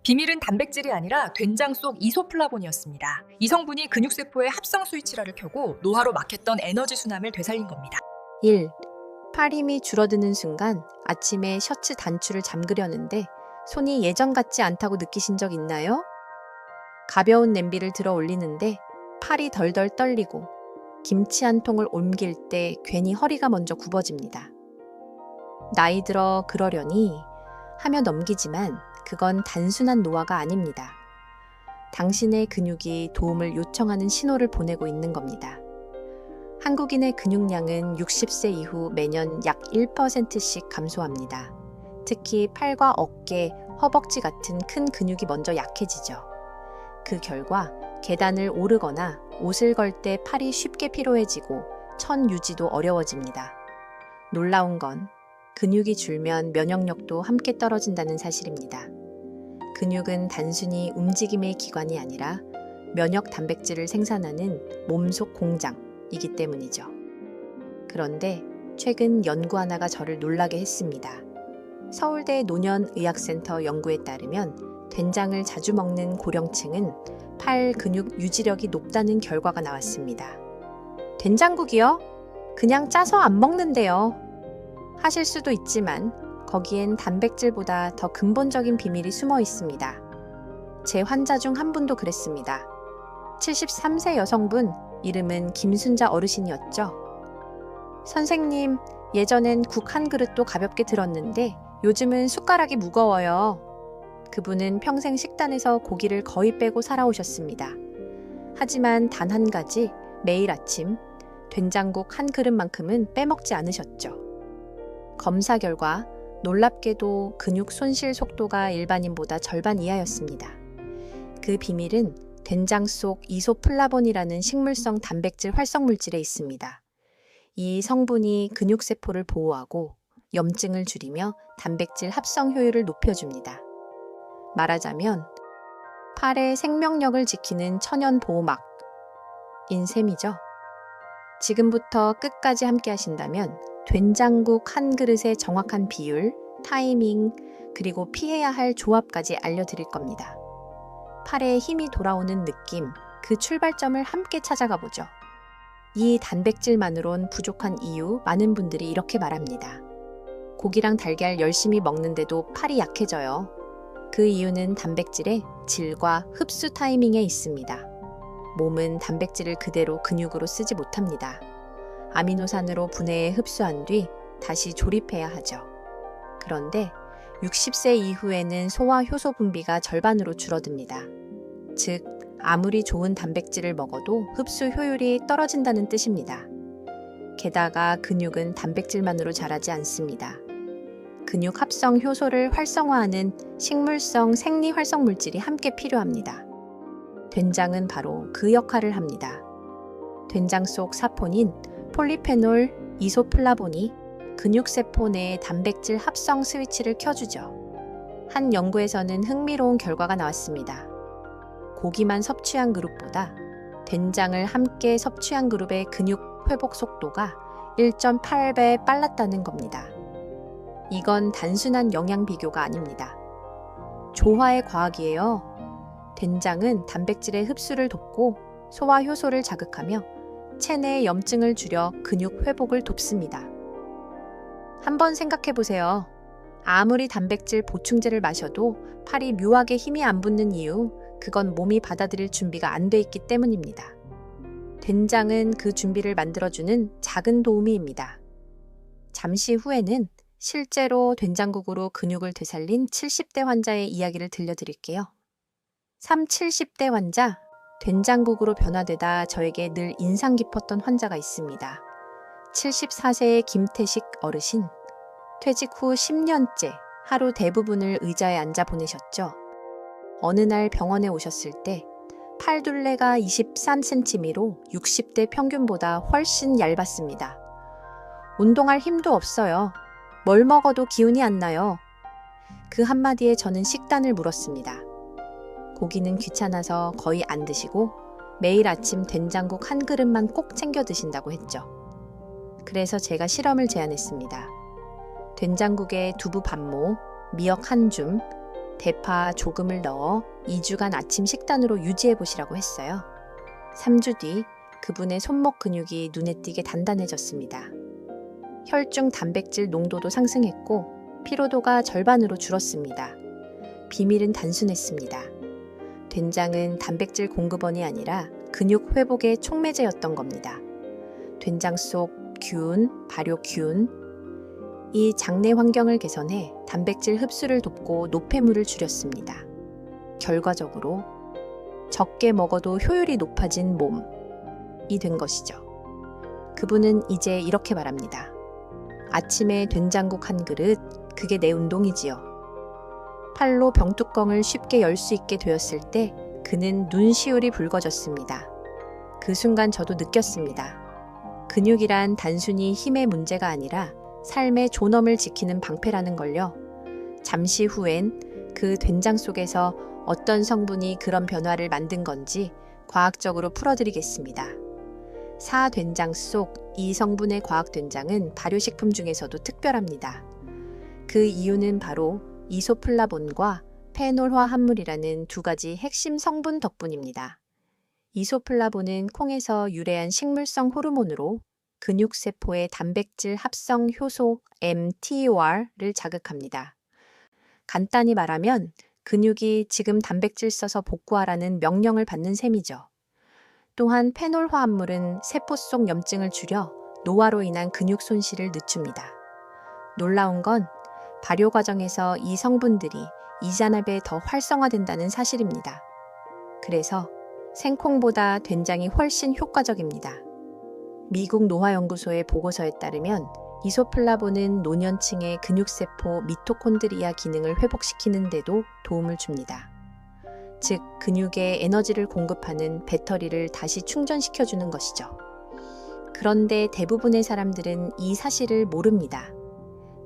비밀은 단백질이 아니라 된장 속 이소플라본이었습니다. 이 성분이 근육세포의 합성 스위치라를 켜고 노화로 막혔던 에너지 순환을 되살린 겁니다. 1. 팔 힘이 줄어드는 순간 아침에 셔츠 단추를 잠그려는데 손이 예전 같지 않다고 느끼신 적 있나요? 가벼운 냄비를 들어 올리는데 팔이 덜덜 떨리고 김치 한 통을 옮길 때 괜히 허리가 먼저 굽어집니다. 나이 들어 그러려니 하며 넘기지만 그건 단순한 노화가 아닙니다. 당신의 근육이 도움을 요청하는 신호를 보내고 있는 겁니다. 한국인의 근육량은 60세 이후 매년 약 1%씩 감소합니다. 특히 팔과 어깨, 허벅지 같은 큰 근육이 먼저 약해지죠. 그 결과 계단을 오르거나 옷을 걸 때 팔이 쉽게 피로해지고 천 유지도 어려워집니다. 놀라운 건 근육이 줄면 면역력도 함께 떨어진다는 사실입니다. 근육은 단순히 움직임의 기관이 아니라 면역 단백질을 생산하는 몸속 공장이기 때문이죠. 그런데 최근 연구 하나가 저를 놀라게 했습니다. 서울대 노년의학센터 연구에 따르면 된장을 자주 먹는 고령층은 팔 근육 유지력이 높다는 결과가 나왔습니다. 된장국이요? 그냥 짜서 안 먹는데요. 하실 수도 있지만 거기엔 단백질보다 더 근본적인 비밀이 숨어 있습니다. 제 환자 중 한 분도 그랬습니다. 73세 여성분, 이름은 김순자 어르신이었죠. 선생님, 예전엔 국 한 그릇도 가볍게 들었는데 요즘은 숟가락이 무거워요. 그분은 평생 식단에서 고기를 거의 빼고 살아오셨습니다. 하지만 단 한 가지, 매일 아침 된장국 한 그릇만큼은 빼먹지 않으셨죠. 검사 결과 놀랍게도 근육 손실 속도가 일반인보다 절반 이하였습니다. 그 비밀은 된장 속 이소플라본이라는 식물성 단백질 활성 물질에 있습니다. 이 성분이 근육세포를 보호하고 염증을 줄이며 단백질 합성 효율을 높여줍니다. 말하자면 팔의 생명력을 지키는 천연 보호막인 셈이죠. 지금부터 끝까지 함께 하신다면 된장국 한 그릇의 정확한 비율, 타이밍, 그리고 피해야 할 조합까지 알려드릴 겁니다. 팔에 힘이 돌아오는 느낌, 그 출발점을 함께 찾아가 보죠. 이 단백질만으론 부족한 이유 많은 분들이 이렇게 말합니다. 고기랑 달걀 열심히 먹는데도 팔이 약해져요. 그 이유는 단백질의 질과 흡수 타이밍에 있습니다. 몸은 단백질을 그대로 근육으로 쓰지 못합니다. 아미노산으로 분해해 흡수한 뒤 다시 조립해야 하죠. 그런데 60세 이후에는 소화 효소 분비가 절반으로 줄어듭니다. 즉, 아무리 좋은 단백질을 먹어도 흡수 효율이 떨어진다는 뜻입니다. 게다가 근육은 단백질만으로 자라지 않습니다. 근육 합성 효소를 활성화하는 식물성 생리 활성 물질이 함께 필요합니다. 된장은 바로 그 역할을 합니다. 된장 속 사포닌, 폴리페놀, 이소플라본이 근육세포 내의 단백질 합성 스위치를 켜주죠. 한 연구에서는 흥미로운 결과가 나왔습니다. 고기만 섭취한 그룹보다 된장을 함께 섭취한 그룹의 근육 회복 속도가 1.8배 빨랐다는 겁니다. 이건 단순한 영양 비교가 아닙니다. 조화의 과학이에요. 된장은 단백질의 흡수를 돕고 소화 효소를 자극하며 체내의 염증을 줄여 근육 회복을 돕습니다. 한번 생각해 보세요. 아무리 단백질 보충제를 마셔도 팔이 묘하게 힘이 안 붙는 이유, 그건 몸이 받아들일 준비가 안 돼 있기 때문입니다. 된장은 그 준비를 만들어주는 작은 도우미입니다. 잠시 후에는 실제로 된장국으로 근육을 되살린 70대 환자의 이야기를 들려드릴게요. 70대 환자, 된장국으로 변화되다 저에게 늘 인상 깊었던 환자가 있습니다. 74세의 김태식 어르신. 퇴직 후 10년째 하루 대부분을 의자에 앉아 보내셨죠. 어느 날 병원에 오셨을 때 팔둘레가 23cm로 60대 평균보다 훨씬 얇았습니다. 운동할 힘도 없어요. 뭘 먹어도 기운이 안 나요. 그 한마디에 저는 식단을 물었습니다. 고기는 귀찮아서 거의 안 드시고 매일 아침 된장국 한 그릇만 꼭 챙겨 드신다고 했죠. 그래서 제가 실험을 제안했습니다. 된장국에 두부 반모, 미역 한 줌, 대파 조금을 넣어 2주간 아침 식단으로 유지해 보시라고 했어요. 3주 뒤 그분의 손목 근육이 눈에 띄게 단단해졌습니다. 혈중 단백질 농도도 상승했고 피로도가 절반으로 줄었습니다. 비밀은 단순했습니다. 된장은 단백질 공급원이 아니라 근육 회복의 촉매제였던 겁니다. 된장 속 균, 발효균, 이 장내 환경을 개선해 단백질 흡수를 돕고 노폐물을 줄였습니다. 결과적으로 적게 먹어도 효율이 높아진 몸이 된 것이죠. 그분은 이제 이렇게 말합니다. 아침에 된장국 한 그릇, 그게 내 운동이지요. 팔로 병뚜껑을 쉽게 열 수 있게 되었을 때 그는 눈시울이 붉어졌습니다. 그 순간 저도 느꼈습니다. 근육이란 단순히 힘의 문제가 아니라 삶의 존엄을 지키는 방패라는 걸요. 잠시 후엔 그 된장 속에서 어떤 성분이 그런 변화를 만든 건지 과학적으로 풀어드리겠습니다. 사된장 속 이 성분의 과학된장은 발효식품 중에서도 특별합니다. 그 이유는 바로 이소플라본과 페놀화 합물이라는 두 가지 핵심 성분 덕분입니다. 이소플라본은 콩에서 유래한 식물성 호르몬으로 근육세포의 단백질 합성 효소 mTOR를 자극합니다. 간단히 말하면 근육이 지금 단백질 써서 복구하라는 명령을 받는 셈이죠. 또한 페놀화 합물은 세포 속 염증을 줄여 노화로 인한 근육 손실을 늦춥니다. 놀라운 건 발효 과정에서 이 성분들이 이산화에 더 활성화된다는 사실입니다. 그래서 생콩보다 된장이 훨씬 효과적입니다. 미국 노화연구소의 보고서에 따르면 이소플라본은 노년층의 근육세포 미토콘드리아 기능을 회복시키는 데도 도움을 줍니다. 즉, 근육에 에너지를 공급하는 배터리를 다시 충전시켜주는 것이죠. 그런데 대부분의 사람들은 이 사실을 모릅니다.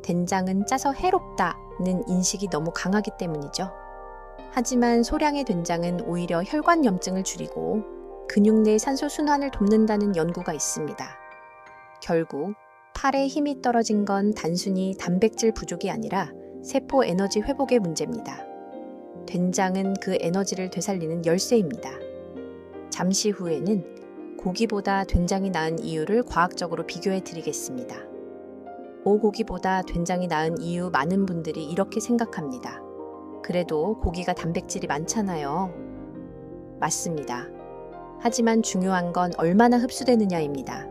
된장은 짜서 해롭다는 인식이 너무 강하기 때문이죠. 하지만 소량의 된장은 오히려 혈관염증을 줄이고 근육 내 산소 순환을 돕는다는 연구가 있습니다. 결국 팔의 힘이 떨어진 건 단순히 단백질 부족이 아니라 세포 에너지 회복의 문제입니다. 된장은 그 에너지를 되살리는 열쇠입니다. 잠시 후에는 고기보다 된장이 나은 이유를 과학적으로 비교해 드리겠습니다. 오고기보다 된장이 나은 이유 많은 분들이 이렇게 생각합니다. 그래도 고기가 단백질이 많잖아요. 맞습니다. 하지만 중요한 건 얼마나 흡수되느냐입니다.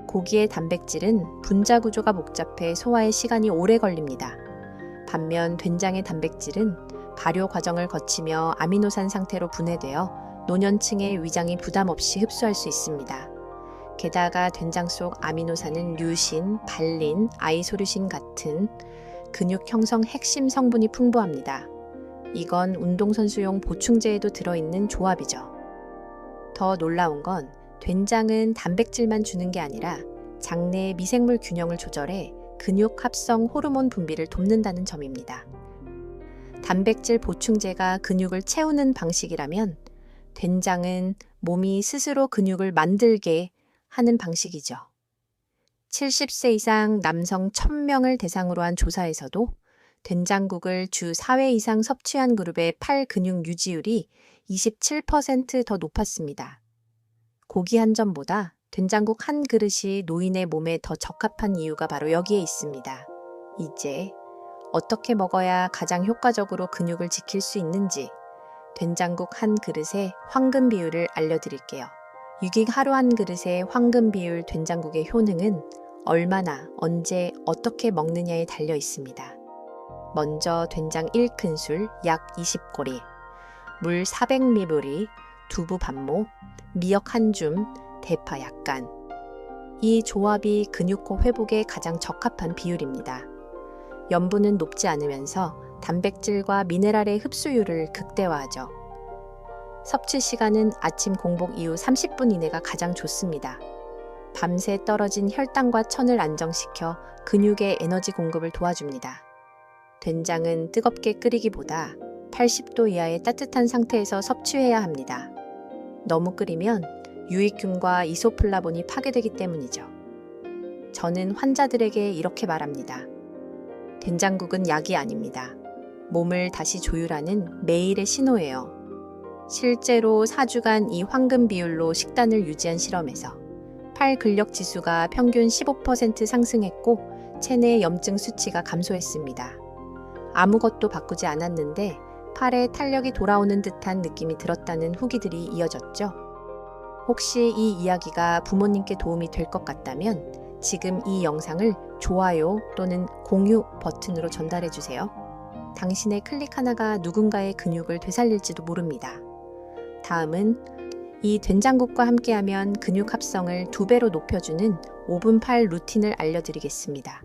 고기의 단백질은 분자 구조가 복잡해 소화에 시간이 오래 걸립니다. 반면 된장의 단백질은 발효 과정을 거치며 아미노산 상태로 분해되어 노년층의 위장이 부담 없이 흡수할 수 있습니다. 게다가 된장 속 아미노산은 류신, 발린, 아이소류신 같은 근육 형성 핵심 성분이 풍부합니다. 이건 운동선수용 보충제에도 들어있는 조합이죠. 더 놀라운 건 된장은 단백질만 주는 게 아니라 장내 미생물 균형을 조절해 근육 합성 호르몬 분비를 돕는다는 점입니다. 단백질 보충제가 근육을 채우는 방식이라면 된장은 몸이 스스로 근육을 만들게 하는 방식이죠. 70세 이상 남성 1000명을 대상으로 한 조사에서도 된장국을 주 4회 이상 섭취한 그룹의 팔 근육 유지율이 27% 더 높았습니다. 고기 한 점보다 된장국 한 그릇이 노인의 몸에 더 적합한 이유가 바로 여기에 있습니다. 이제 어떻게 먹어야 가장 효과적으로 근육을 지킬 수 있는지 된장국 한 그릇의 황금 비율을 알려드릴게요. 유익 하루 한 그릇의 황금 비율 된장국의 효능은 얼마나, 언제, 어떻게 먹느냐에 달려 있습니다. 먼저 된장 1큰술, 약 20고리, 물 400ml, 두부 반모, 미역 한 줌, 대파 약간. 이 조합이 근육코 회복에 가장 적합한 비율입니다. 염분은 높지 않으면서 단백질과 미네랄의 흡수율을 극대화하죠. 섭취 시간은 아침 공복 이후 30분 이내가 가장 좋습니다. 밤새 떨어진 혈당과 천을 안정시켜 근육의 에너지 공급을 도와줍니다. 된장은 뜨겁게 끓이기보다 80도 이하의 따뜻한 상태에서 섭취해야 합니다. 너무 끓이면 유익균과 이소플라본이 파괴되기 때문이죠. 저는 환자들에게 이렇게 말합니다. 된장국은 약이 아닙니다. 몸을 다시 조율하는 매일의 신호예요. 실제로 4주간 이 황금 비율로 식단을 유지한 실험에서 팔 근력 지수가 평균 15% 상승했고 체내 염증 수치가 감소했습니다. 아무것도 바꾸지 않았는데 팔에 탄력이 돌아오는 듯한 느낌이 들었다는 후기들이 이어졌죠. 혹시 이 이야기가 부모님께 도움이 될 것 같다면 지금 이 영상을 좋아요 또는 공유 버튼으로 전달해 주세요. 당신의 클릭 하나가 누군가의 근육을 되살릴지도 모릅니다. 다음은 이 된장국과 함께하면 근육 합성을 2배로 높여주는 5분 팔 루틴을 알려드리겠습니다.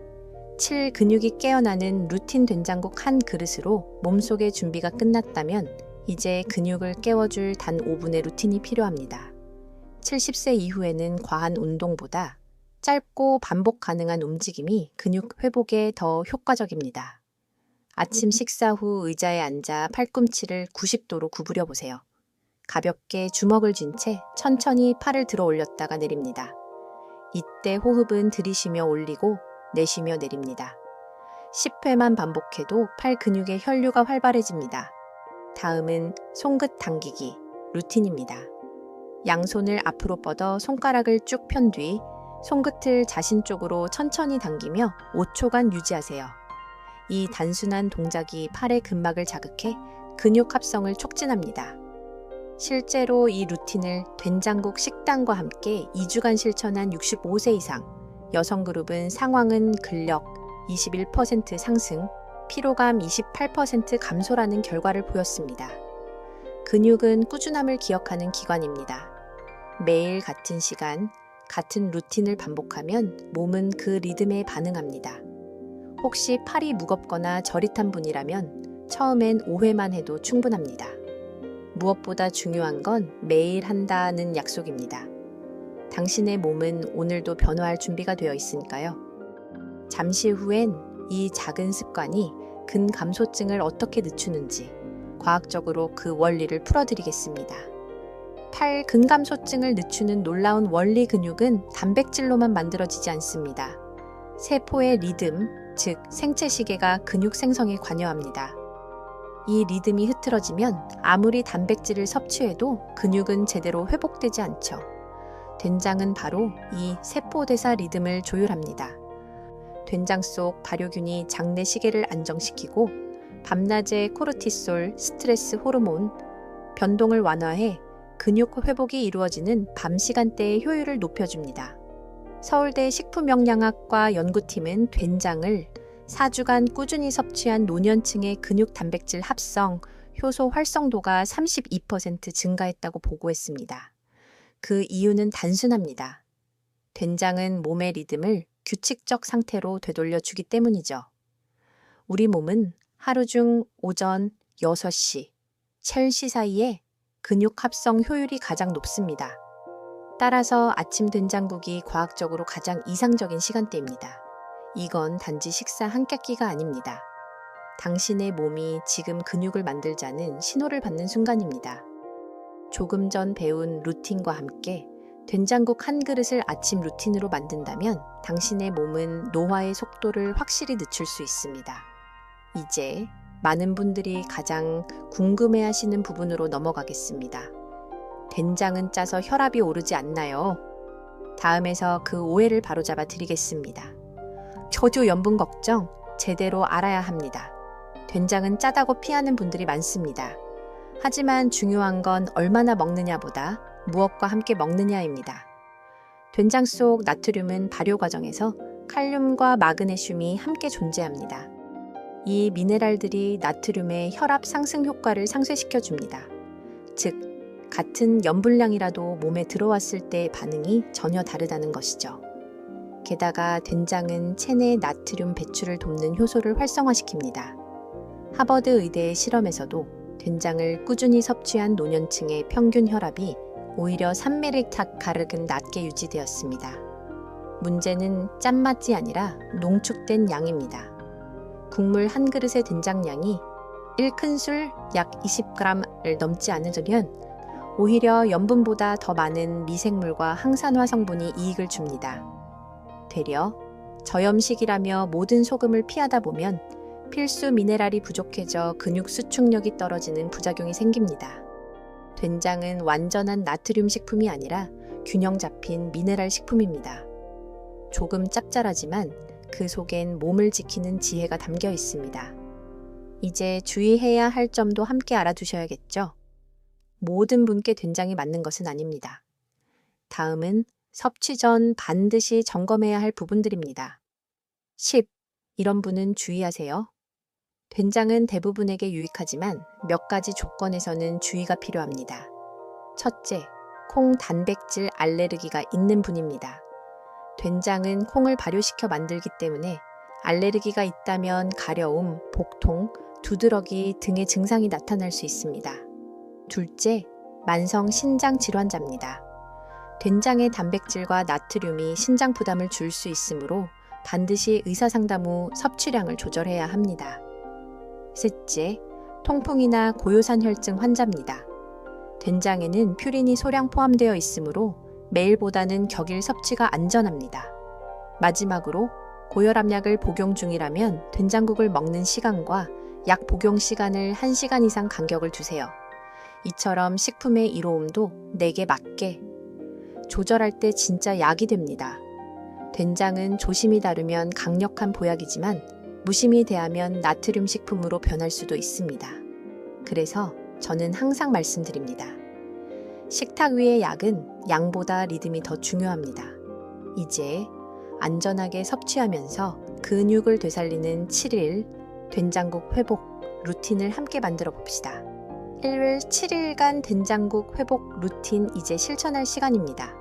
7 근육이 깨어나는 루틴 된장국 한 그릇으로 몸속의 준비가 끝났다면 이제 근육을 깨워줄 단 5분의 루틴이 필요합니다. 70세 이후에는 과한 운동보다 짧고 반복 가능한 움직임이 근육 회복에 더 효과적입니다. 아침 식사 후 의자에 앉아 팔꿈치를 90도로 구부려 보세요. 가볍게 주먹을 쥔 채 천천히 팔을 들어 올렸다가 내립니다. 이때 호흡은 들이쉬며 올리고 내쉬며 내립니다. 10회만 반복해도 팔 근육의 혈류가 활발해집니다. 다음은 손끝 당기기 루틴입니다. 양손을 앞으로 뻗어 손가락을 쭉 편 뒤 손끝을 자신 쪽으로 천천히 당기며 5초간 유지하세요. 이 단순한 동작이 팔의 근막을 자극해 근육 합성을 촉진합니다. 실제로 이 루틴을 된장국 식단과 함께 2주간 실천한 65세 이상 여성 그룹은 상황은 근력 21% 상승, 피로감 28% 감소라는 결과를 보였습니다. 근육은 꾸준함을 기억하는 기관입니다. 매일 같은 시간, 같은 루틴을 반복하면 몸은 그 리듬에 반응합니다. 혹시 팔이 무겁거나 저릿한 분이라면 처음엔 5회만 해도 충분합니다. 무엇보다 중요한 건 매일 한다는 약속입니다. 당신의 몸은 오늘도 변화할 준비가 되어 있으니까요. 잠시 후엔 이 작은 습관이 근감소증을 어떻게 늦추는지 과학적으로 그 원리를 풀어드리겠습니다. 팔 근감소증을 늦추는 놀라운 원리 근육은 단백질로만 만들어지지 않습니다. 세포의 리듬, 즉 생체 시계가 근육 생성에 관여합니다. 이 리듬이 흐트러지면 아무리 단백질을 섭취해도 근육은 제대로 회복되지 않죠. 된장은 바로 이 세포대사 리듬을 조율합니다. 된장 속 발효균이 장내 시계를 안정시키고 밤낮의 코르티솔, 스트레스 호르몬 변동을 완화해 근육 회복이 이루어지는 밤 시간대의 효율을 높여줍니다. 서울대 식품영양학과 연구팀은 된장을 4주간 꾸준히 섭취한 노년층의 근육 단백질 합성, 효소 활성도가 32% 증가했다고 보고했습니다. 그 이유는 단순합니다. 된장은 몸의 리듬을 규칙적 상태로 되돌려주기 때문이죠. 우리 몸은 하루 중 오전 6시, 7시 사이에 근육 합성 효율이 가장 높습니다. 따라서 아침 된장국이 과학적으로 가장 이상적인 시간대입니다. 이건 단지 식사 한 끼가 아닙니다. 당신의 몸이 지금 근육을 만들자는 신호를 받는 순간입니다. 조금 전 배운 루틴과 함께 된장국 한 그릇을 아침 루틴으로 만든다면 당신의 몸은 노화의 속도를 확실히 늦출 수 있습니다. 이제 많은 분들이 가장 궁금해하시는 부분으로 넘어가겠습니다. 된장은 짜서 혈압이 오르지 않나요? 다음에서 그 오해를 바로잡아 드리겠습니다. 저도 염분 걱정 제대로 알아야 합니다. 된장은 짜다고 피하는 분들이 많습니다. 하지만 중요한 건 얼마나 먹느냐보다 무엇과 함께 먹느냐입니다. 된장 속 나트륨은 발효 과정에서 칼륨과 마그네슘이 함께 존재합니다. 이 미네랄들이 나트륨의 혈압 상승 효과를 상쇄시켜 줍니다. 즉, 같은 염분량이라도 몸에 들어왔을 때의 반응이 전혀 다르다는 것이죠. 게다가 된장은 체내 나트륨 배출을 돕는 효소를 활성화시킵니다. 하버드 의대의 실험에서도 된장을 꾸준히 섭취한 노년층의 평균 혈압이 오히려 3mg/은 낮게 유지되었습니다. 문제는 짠맛이 아니라 농축된 양입니다. 국물 한 그릇의 된장량이 1큰술 약 20g을 넘지 않으면 오히려 염분보다 더 많은 미생물과 항산화 성분이 이익을 줍니다. 되려 저염식이라며 모든 소금을 피하다 보면 필수 미네랄이 부족해져 근육 수축력이 떨어지는 부작용이 생깁니다. 된장은 완전한 나트륨 식품이 아니라 균형 잡힌 미네랄 식품입니다. 조금 짭짤하지만 그 속엔 몸을 지키는 지혜가 담겨 있습니다. 이제 주의해야 할 점도 함께 알아두셔야겠죠? 모든 분께 된장이 맞는 것은 아닙니다. 다음은 섭취 전 반드시 점검해야 할 부분들입니다. 10. 이런 분은 주의하세요. 된장은 대부분에게 유익하지만 몇 가지 조건에서는 주의가 필요합니다. 첫째, 콩 단백질 알레르기가 있는 분입니다. 된장은 콩을 발효시켜 만들기 때문에 알레르기가 있다면 가려움, 복통, 두드러기 등의 증상이 나타날 수 있습니다. 둘째, 만성 신장 질환자입니다. 된장의 단백질과 나트륨이 신장 부담을 줄 수 있으므로 반드시 의사 상담 후 섭취량을 조절해야 합니다. 셋째, 통풍이나 고요산 혈증 환자입니다. 된장에는 퓨린이 소량 포함되어 있으므로 매일보다는 격일 섭취가 안전합니다. 마지막으로 고혈압 약을 복용 중이라면 된장국을 먹는 시간과 약 복용 시간을 1시간 이상 간격을 두세요. 이처럼 식품의 이로움도 내게 맞게 조절할 때 진짜 약이 됩니다. 된장은 조심히 다루면 강력한 보약이지만 무심히 대하면 나트륨 식품으로 변할 수도 있습니다. 그래서 저는 항상 말씀드립니다. 식탁 위의 약은 양보다 리듬이 더 중요합니다. 이제 안전하게 섭취하면서 근육을 되살리는 7일 된장국 회복 루틴을 함께 만들어 봅시다. 1일 7일간 된장국 회복 루틴 이제 실천할 시간입니다.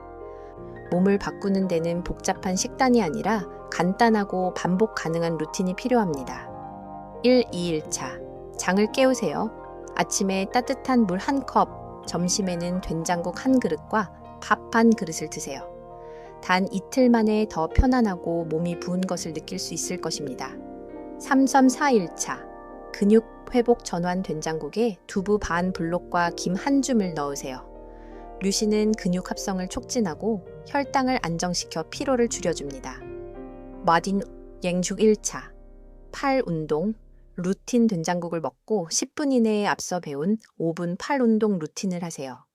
몸을 바꾸는 데는 복잡한 식단이 아니라 간단하고 반복 가능한 루틴이 필요합니다. 1, 2일차 장을 깨우세요. 아침에 따뜻한 물 1컵, 점심에는 된장국 1그릇과 밥 1그릇을 드세요. 단 이틀 만에 더 편안하고 몸이 부은 것을 느낄 수 있을 것입니다. 3, 4일차 근육 회복 전환 된장국에 두부 반 블록과 김 1줌을 넣으세요. 류신은 근육 합성을 촉진하고 혈당을 안정시켜 피로를 줄여줍니다. 마딘 앵죽 1차 팔 운동 루틴 된장국을 먹고 10분 이내에 앞서 배운 5분 팔 운동 루틴을 하세요.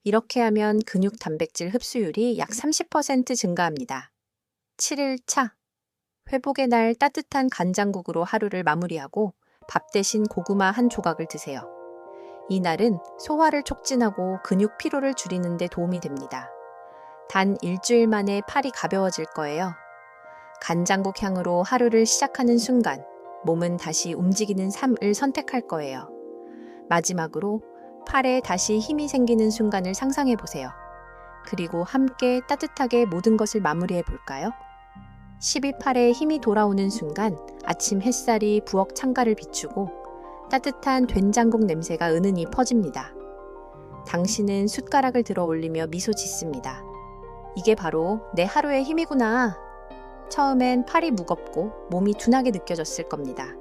이렇게 하면 근육 단백질 흡수율이 약 30% 증가합니다. 7일차 회복의 날 따뜻한 간장국으로 하루를 마무리하고 밥 대신 고구마 1조각을 드세요. 이날은 소화를 촉진하고 근육 피로를 줄이는 데 도움이 됩니다. 단 일주일 만에 팔이 가벼워질 거예요. 간장국 향으로 하루를 시작하는 순간 몸은 다시 움직이는 삶을 선택할 거예요. 마지막으로 팔에 다시 힘이 생기는 순간을 상상해 보세요. 그리고 함께 따뜻하게 모든 것을 마무리해 볼까요? 12팔에 힘이 돌아오는 순간 아침 햇살이 부엌 창가를 비추고 따뜻한 된장국 냄새가 은은히 퍼집니다. 당신은 숟가락을 들어 올리며 미소 짓습니다. 이게 바로 내 하루의 힘이구나. 처음엔 팔이 무겁고 몸이 둔하게 느껴졌을 겁니다.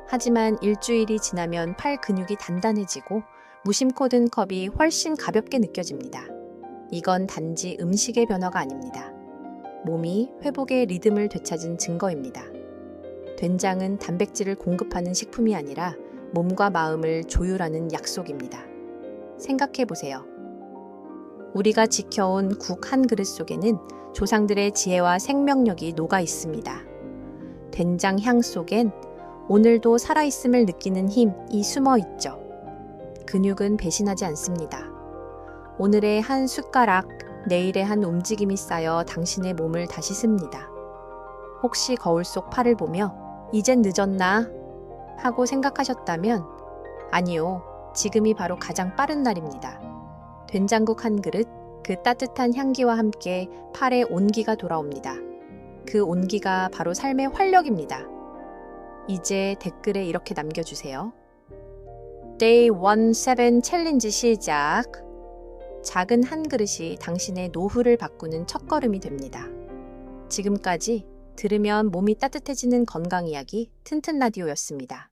하지만 일주일이 지나면 팔 근육이 단단해지고 무심코 든 컵이 훨씬 가볍게 느껴집니다. 이건 단지 음식의 변화가 아닙니다. 몸이 회복의 리듬을 되찾은 증거입니다. 된장은 단백질을 공급하는 식품이 아니라 몸과 마음을 조율하는 약속입니다. 생각해 보세요. 우리가 지켜온 국 1그릇 속에는 조상들의 지혜와 생명력이 녹아 있습니다. 된장 향 속엔 오늘도 살아있음을 느끼는 힘이 숨어 있죠. 근육은 배신하지 않습니다. 오늘의 한 숟가락, 내일의 한 움직임이 쌓여 당신의 몸을 다시 씁니다. 혹시 거울 속 팔을 보며 이젠 늦었나? 하고 생각하셨다면 아니요, 지금이 바로 가장 빠른 날입니다. 된장국 1그릇, 그 따뜻한 향기와 함께 팔에 온기가 돌아옵니다. 그 온기가 바로 삶의 활력입니다. 이제 댓글에 이렇게 남겨주세요. Day 17 챌린지 시작! 작은 한 그릇이 당신의 노후를 바꾸는 첫걸음이 됩니다. 지금까지 들으면 몸이 따뜻해지는 건강 이야기 튼튼 라디오였습니다.